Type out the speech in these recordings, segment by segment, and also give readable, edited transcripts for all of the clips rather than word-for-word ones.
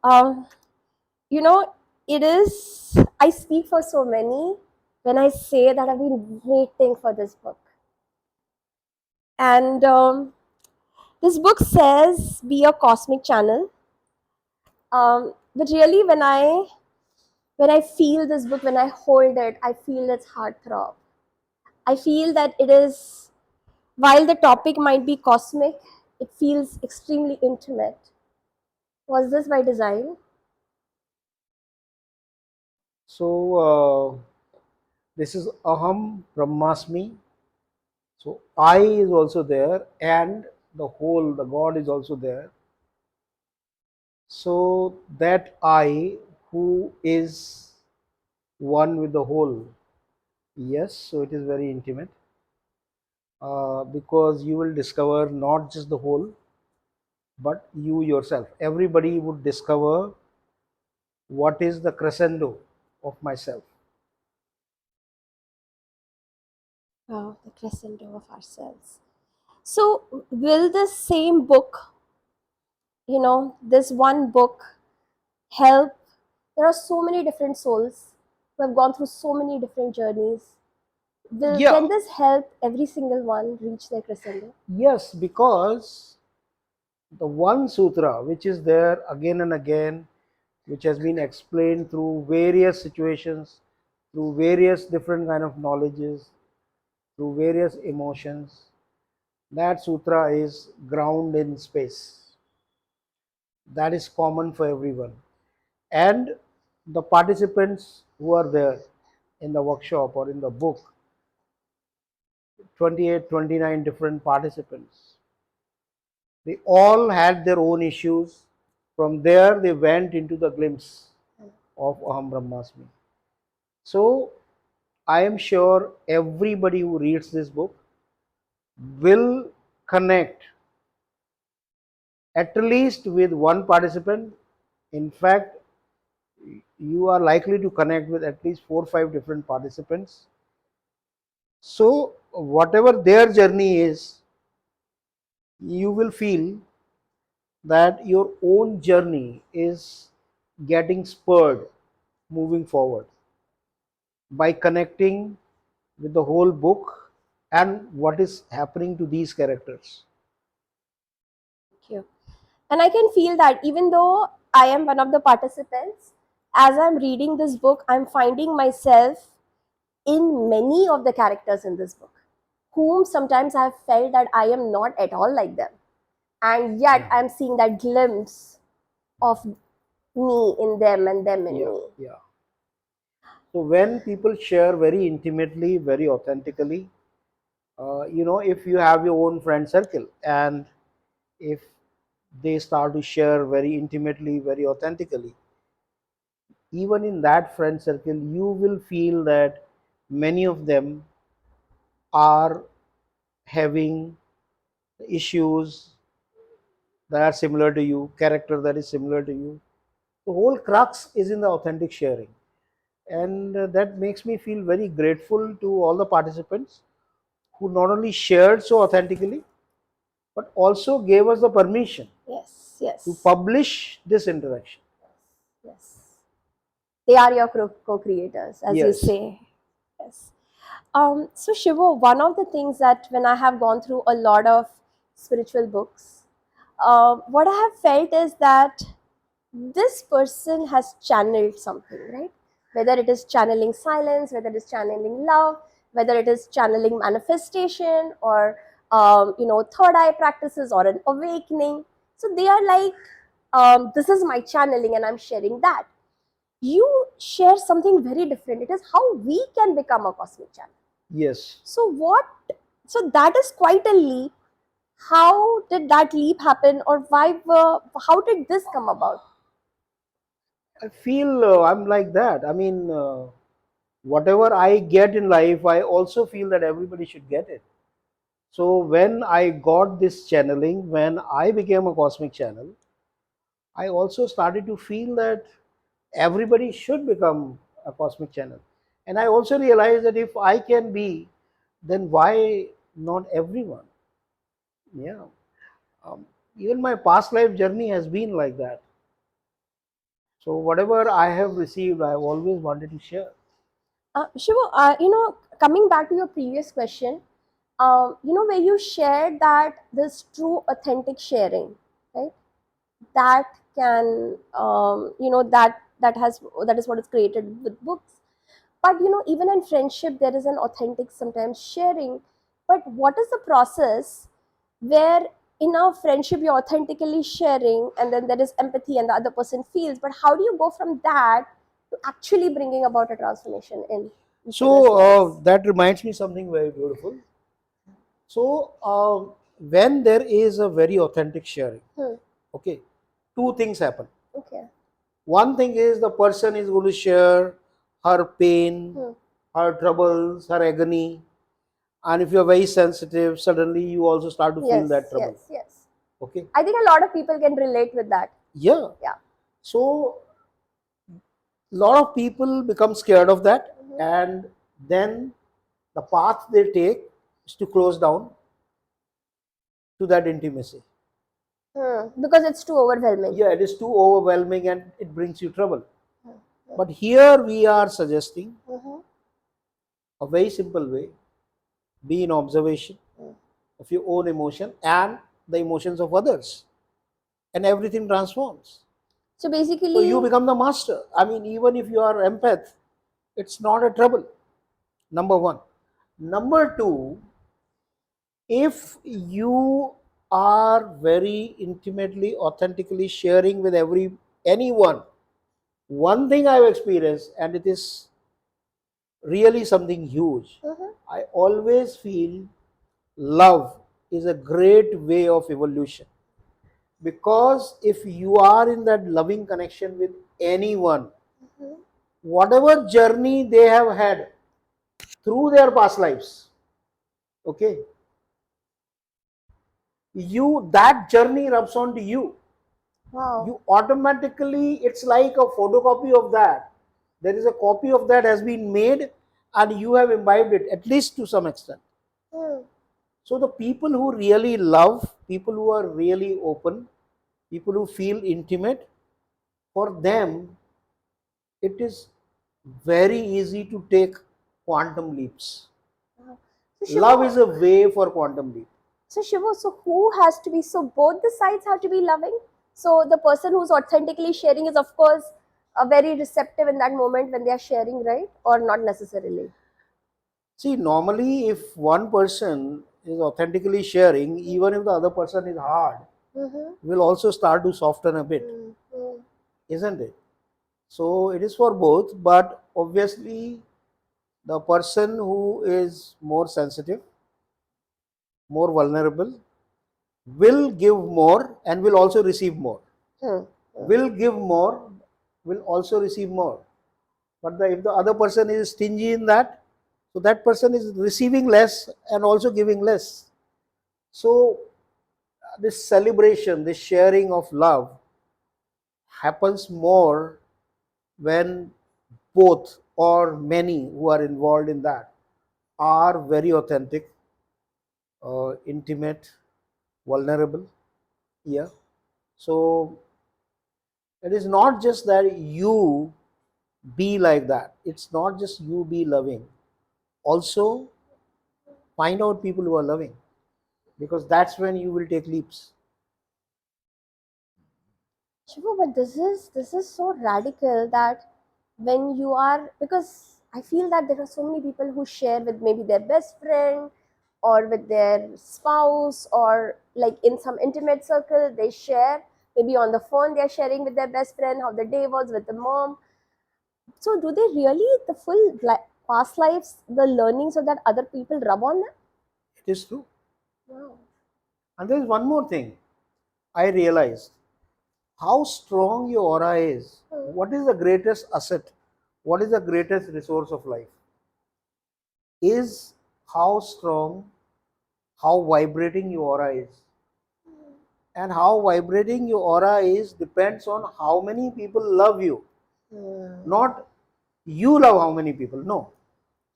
Um, you know, I speak for so many when I say that I've been waiting for this book. And this book says, be a cosmic channel. But really, when I feel this book, when I hold it, I feel its heartthrob. I feel that it is, while the topic might be cosmic, it feels extremely intimate. Was this by design? So this is Aham Brahmasmi. So I is also there, and the whole, the God is also there. So that I who is one with the whole. Yes, so it is very intimate because you will discover not just the whole, but you yourself. Everybody would discover what is the crescendo of myself. The crescendo of ourselves. So, will this same book, this one book, help? There are so many different souls who have gone through so many different journeys. Can Yeah, this help every single one reach their crescendo? yes, because the one sutra which is there again and again, which has been explained through various situations, through various different kind of knowledges, through various emotions, that sutra is ground in space. That is common for everyone. And the participants who are there in the workshop or in the book, 28, 29 different participants, they all had their own issues. From there, they went into the glimpse of Aham Brahmasmi. So, I am sure everybody who reads this book will connect at least with one participant. In fact, you are likely to connect with at least 4 or 5 different participants. So, whatever their journey is, you will feel that your own journey is getting spurred moving forward by connecting with the whole book and what is happening to these characters. Thank you. And I can feel that even though I am one of the participants, as I'm reading this book, I'm finding myself in many of the characters in this book, whom sometimes I have felt that I am not at all like them. And yet Yeah, I'm seeing that glimpse of me in them and them in yeah, me. yeah. So when people share very intimately, very authentically, if you have your own friend circle and if they start to share very intimately, very authentically, even in that friend circle, you will feel that many of them are having issues that are similar to you, character that is similar to you. The whole crux is in the authentic sharing. And that makes me feel very grateful to all the participants who not only shared so authentically, but also gave us the permission Yes, to yes, publish this interaction. yes. They are your co-creators, as you Yes. say. Yes. So Shivo, one of the things that when I have gone through a lot of spiritual books, what I have felt is that this person has channeled something, right? Whether it is channeling silence, whether it is channeling love, whether it is channeling manifestation or third eye practices or an awakening. So they are like, this is my channeling and I'm sharing that. You share something very different. It is how we can become a cosmic channel. Yes. So what? So that is quite a leap. How did that leap happen, or why? How did this come about? I feel I'm like that. I mean, whatever I get in life, I also feel that everybody should get it. So when I got this channeling, when I became a cosmic channel, I also started to feel that everybody should become a cosmic channel. And I also realized that if I can be, then why not everyone? Yeah. Um, Even my past life journey has been like that. So whatever I have received, I have always wanted to share. Shivu, coming back to your previous question, where you shared that this true authentic sharing, right? That can, that is what is created with books. But even in friendship, there is an authentic sometimes sharing. But what is the process where in a friendship you're authentically sharing, and then there is empathy and the other person feels? But how do you go from that to actually bringing about a transformation in each other's So lives? that reminds me something very beautiful. So when there is a very authentic sharing, Hmm. okay, two things happen. Okay. One thing is the person is going to share her pain, Hmm. her troubles, her agony, and if you're very sensitive, suddenly you also start to feel that Yes, trouble. yes, yes. Okay, I think a lot of people can relate with that. yeah. Yeah. So a lot of people become scared of that, Mhm. and then the path they take is to close down to that intimacy. Hmm. Because it's too overwhelming. Yeah, it is too overwhelming and it brings you trouble. Hmm. Hmm. But here we are suggesting Mhm. a very simple way: be in observation Hmm. of your own emotion and the emotions of others, and everything transforms. So So you basically, become the master. I mean, even if you are empath, it's not a trouble. Number one. Number two, if you are very intimately, authentically sharing with anyone, one thing I've experienced, and it is really something huge. mhm. I always feel love is a great way of evolution, because if you are in that loving connection with anyone, Mhm. whatever journey they have had through their past lives, okay, you that journey rubs onto you. Wow. You automatically, it's like a photocopy of that. There is a copy of that has been made, and you have imbibed it at least to some extent. Hmm. So the people who really love, people who are really open, people who feel intimate, for them it is very easy to take quantum leaps. Wow. So Love Shivo, is a way for quantum leap. so who has to be? So both the sides have to be loving. So the person who's authentically sharing is, of course, very receptive in that moment when they are sharing, right? Or not necessarily. See, normally if one person is authentically sharing, even if the other person is hard, Mm-hmm. will also start to soften a bit, Mm-hmm. isn't it? So it is for both, but obviously the person who is more sensitive, more vulnerable, will give more and will also receive more. Hmm. Will give more, will also receive more. But if the other person is stingy in that, so that person is receiving less and also giving less. So this celebration, this sharing of love happens more when both or many who are involved in that are very authentic, intimate, vulnerable. Yeah. So it is not just that you be like that. It's not just you be loving. Also, find out people who are loving, because that's when you will take leaps. Shiva, but this is so radical that when you are, because I feel that there are so many people who share with maybe their best friend or with their spouse, or like in some intimate circle they share, maybe on the phone they are sharing with their best friend how the day was with the mom. So do they really the full past lives, the learnings of that other people rub on them? It is true. Wow. And there's one more thing I realized: how strong your aura is. Hmm. What is the greatest asset? What is the greatest resource of life? Is how strong, how vibrating your aura is. And how vibrating your aura is depends on how many people love you. Hmm. Not you love how many people. No.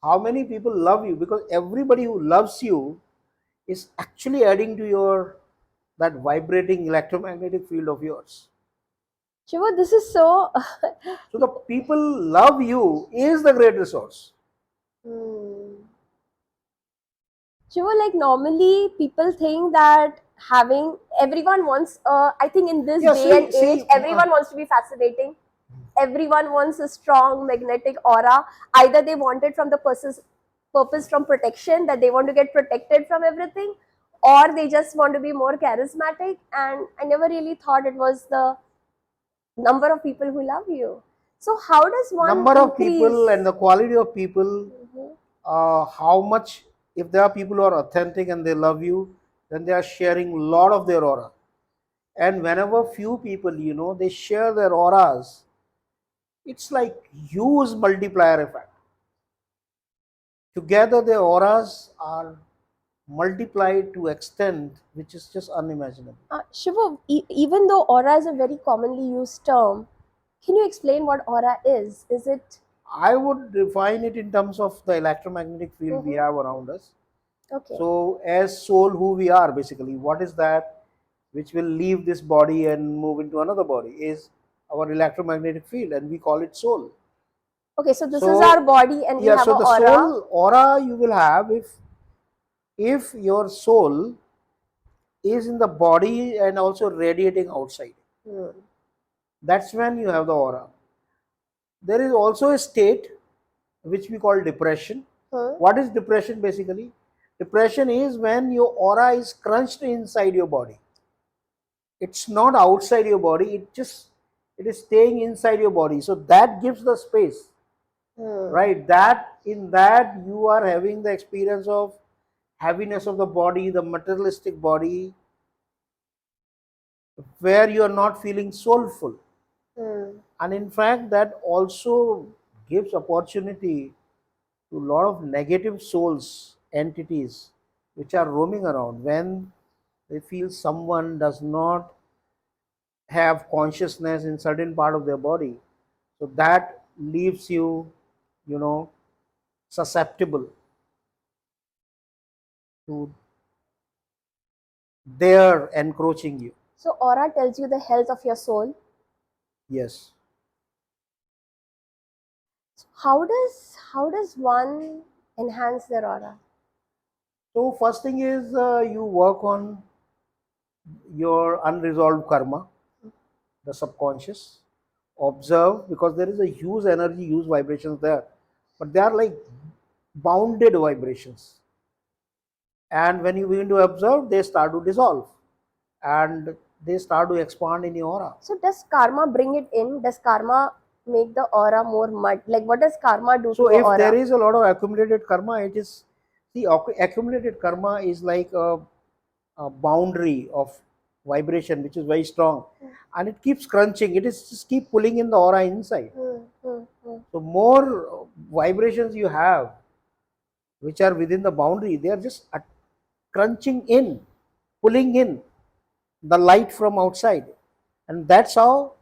How many people love you, because everybody who loves you is actually adding to your that vibrating electromagnetic field of yours. Shiva, this is so. So the people love you is the great resource. Hmm. Shiva, like normally people think that having everyone wants. I think in this Yeah, day and age, see, everyone wants to be fascinating. Everyone wants a strong magnetic aura. Either they want it from the person's purpose from protection, that they want to get protected from everything, or they just want to be more charismatic. And I never really thought it was the number of people who love you. So how does one number of people and increase? the quality of people, Mhm. how much, if there are people who are authentic and they love you, then they are sharing a lot of their aura. And whenever few people, they share their auras, it's like huge multiplier effect. Together their auras are multiplied to extent which is just unimaginable. Shiva, even though aura is a very commonly used term, can you explain what aura is? Is it? I would define it in terms of the electromagnetic field we Mm-hmm. have around us. Okay. So, as soul, who we are basically, what is that which will leave this body and move into another body is our electromagnetic field, and we call it soul. Okay, so this is our So, body and we yeah, have so a the aura. soul aura you will have if your soul is in the body and also radiating outside. Hmm. That's when you have the aura. There is also a state which we call depression. Hmm. What is depression basically? Depression is when your aura is crunched inside your body. It's not outside your body, it is staying inside your body. So that gives the space, Hmm. right? That in that you are having the experience of heaviness of the body, the materialistic body, where you are not feeling soulful. Hmm. And in fact that also gives opportunity to a lot of negative souls entities which are roaming around when they feel someone does not have consciousness in certain part of their body, so that leaves you, you know susceptible to their encroaching you. So aura tells you the health of your soul. Yes. How does one enhance their aura? So first thing is, you work on your unresolved karma, the subconscious. Observe, because there is a huge energy, huge vibrations there, but they are like bounded vibrations. And when you begin to observe, they start to dissolve and they start to expand in your aura. So does karma bring it in? Does karma make the aura more mud? Like what does karma do So to a if there aura? is a lot of accumulated karma, it is the accumulated karma is like a boundary of vibration which is very strong, and it keeps crunching. It is just keep pulling in the aura inside. Hmm. Hmm. Hmm. So more vibrations you have, which are within the boundary, they are just crunching in, pulling in the light from outside, and that's how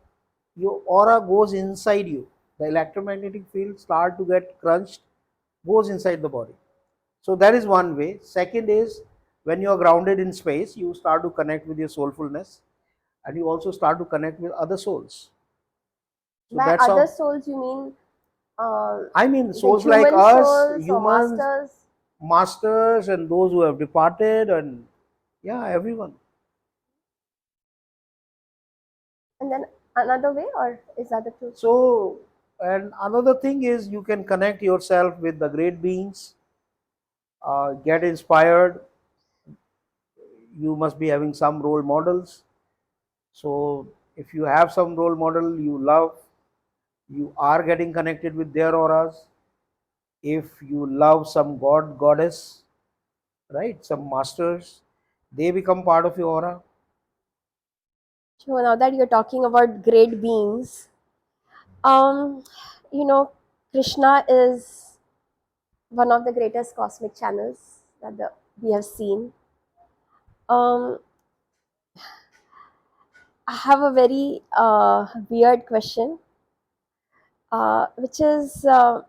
your aura goes inside you. The electromagnetic field start to get crunched, goes inside the body. So that is one way. Second is, when you are grounded in space, you start to connect with your soulfulness, and you also start to connect with other souls. So By that's other how, souls, you mean uh, I mean, the souls like human us, souls or humans, masters? masters, and those who have departed, and yeah, everyone. And then another way, or is that the truth? So, and another thing is, you can connect yourself with the great beings, get inspired. You must be having some role models. So, if you have some role model you love, you are getting connected with their auras. If you love some god, goddess, right, some masters, they become part of your aura. So now that you're talking about great beings, um, you know, Krishna is one of the greatest cosmic channels that we have seen. Um, I have a very weird question, which is, uh,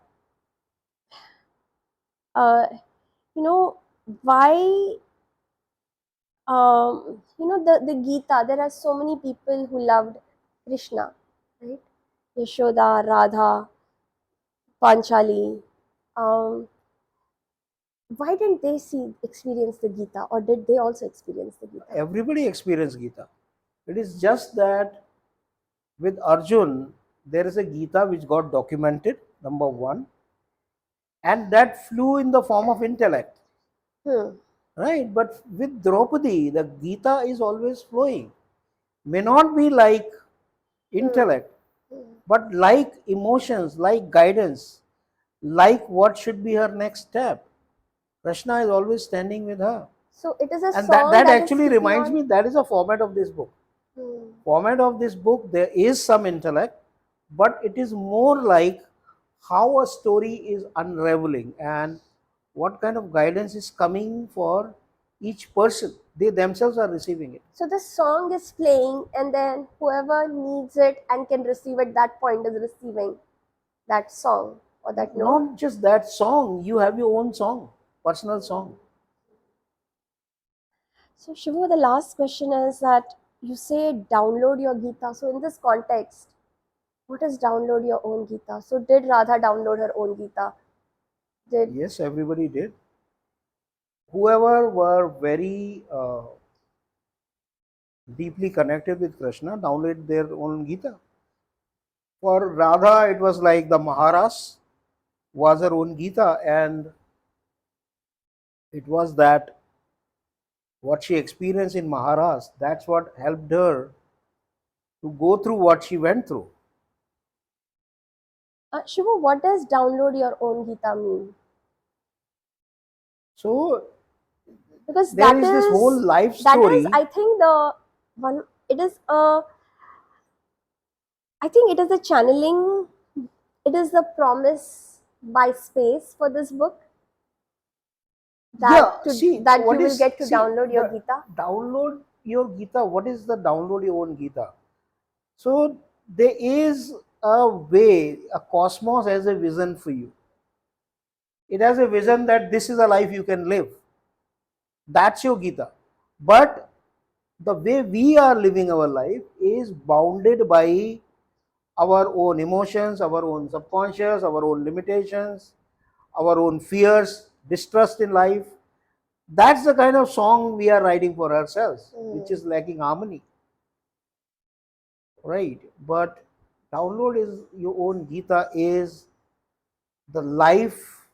you know, why, the Gita, there are so many people who loved Krishna. right? Yashoda, Radha, Panchali. Um, why didn't they see experience the Gita, or did they also experience the Gita? Everybody experienced Gita. It is just that with Arjun, there is a Gita which got documented, number one, and that flew in the form of intellect, Hmm. right? But with Draupadi, the Gita is always flowing. May not be like Hmm. intellect, Hmm. but like emotions, like guidance, like what should be her next step. Krishna is always standing with her. So it is a And that, song that that is actually speaking reminds on. me that is a format of this book. Hmm. Format of this book, there is some intellect, but it is more like how a story is unraveling and what kind of guidance is coming for each person. They themselves are receiving it. So the song is playing, and then whoever needs it and can receive at that point is receiving that song or that note. Not just that song, you have your own song, personal song. So Shivu, the last question is that you say download your Gita. So in this context, what is download your own Gita? So did Radha download her own Gita? Did Yes, everybody did. Whoever were very deeply connected with Krishna downloaded their own Gita. For Radha, it was like the Maharas was her own Gita, and it was that what she experienced in Maharas, that's what helped her to go through what she went through. Shivu, what does download your own Gita mean? So Because there is this whole life that is story. I think the one it is a I think it is a channeling. It is the promise by space for this book Yeah, see that you what will is get to see download your the Gita. download your Gita. What is the download your own Gita? So there is a way, a cosmos has a vision for you. It has a vision that this is a life you can live. That's your Gita. But the way we are living our life is bounded by our own emotions, our own subconscious, our own limitations, our own fears, distrust in life. That's the kind of song we are writing for ourselves, which Hmm. is lacking harmony, right? But download is your own Gita is the life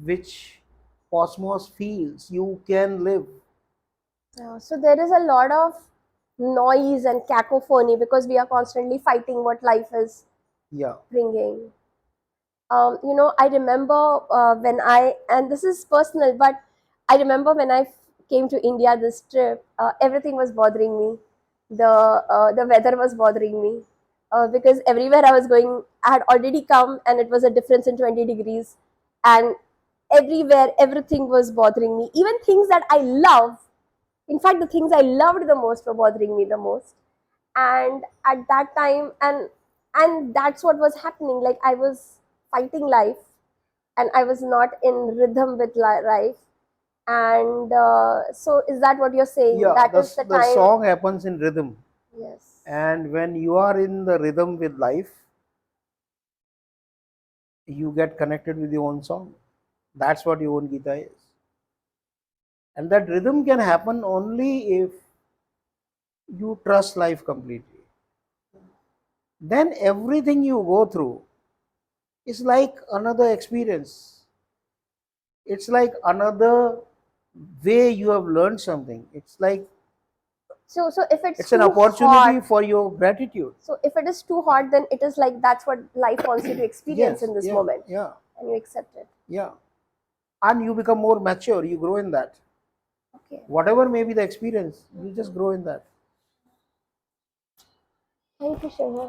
which cosmos feels you can live. Yeah, so there is a lot of noise and cacophony because we are constantly fighting what life is Yeah, bringing. I remember and this is personal, but I remember when came to India this trip, everything was bothering me. The weather was bothering me because everywhere I was going, I had already come and it was a difference in 20 degrees. And everywhere, everything was bothering me. Even things that I love, in fact, the things I loved the most were bothering me the most. And at that time, and that's what was happening. Like I was fighting life, and I was not in rhythm with life. And so, is that what you're saying? yeah. That is the The time. song happens in rhythm, Yes. and when you are in the rhythm with life, you get connected with your own song. That's what your own Gita is, and that rhythm can happen only if you trust life completely. Then everything you go through is like another experience. It's like another way you have learned something. It's like So if it's it's an too opportunity hot, for your gratitude. so if it is too hot, then it is like that's what life wants you to experience Yes, in this yeah, moment, yeah, and you accept it. yeah. And you become more mature, you grow in that. Okay. Whatever may be the experience, you just grow in that. Thank you, Shiva.